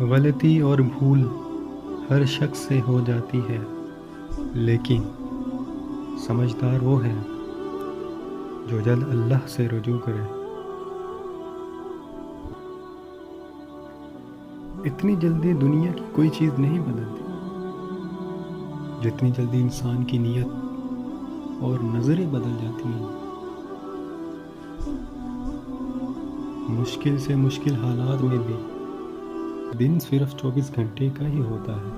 गलती और भूल हर शख्स से हो जाती है, लेकिन समझदार वो है जो जल्द अल्लाह से रुजू करे। इतनी जल्दी दुनिया की कोई चीज़ नहीं बदलती जितनी जल्दी इंसान की नीयत और नज़रें बदल जाती हैं। मुश्किल से मुश्किल हालात में भी दिन सिर्फ 24 घंटे का ही होता है।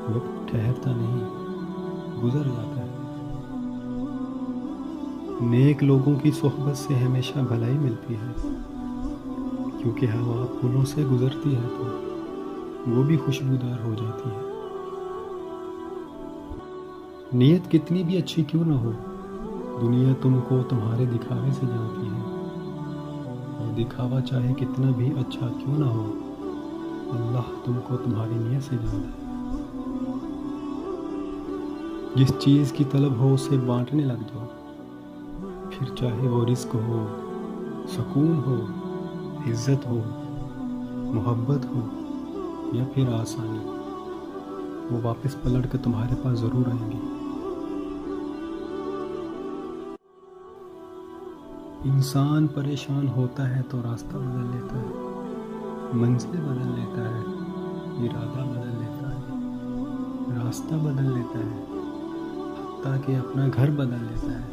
वक्त ठहरता नहीं, गुजर जाता है। नेक लोगों की सोहबत से हमेशा भलाई मिलती है, क्योंकि हवा फूलों से गुजरती है तो वो भी खुशबूदार हो जाती है। नीयत कितनी भी अच्छी क्यों ना हो, दुनिया तुमको तुम्हारे दिखावे से जानती है। और दिखावा चाहे कितना भी अच्छा क्यों ना हो, अल्लाह तुमको तुम्हारी नीयत से जानता है। जिस चीज़ की तलब हो उसे बांटने लग जाओ, फिर चाहे वो रिस्क हो, सुकून हो, इज्जत हो, मोहब्बत हो या फिर आसानी, वो वापस पलट कर तुम्हारे पास ज़रूर आएंगी। इंसान परेशान होता है तो रास्ता बदल लेता है, मंजिल बदल लेता है, इरादा बदल लेता है, रास्ता बदल लेता है, हत्ता कि अपना घर बदल लेता है,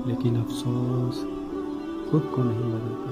लेकिन अफसोस खुद को नहीं बदलता।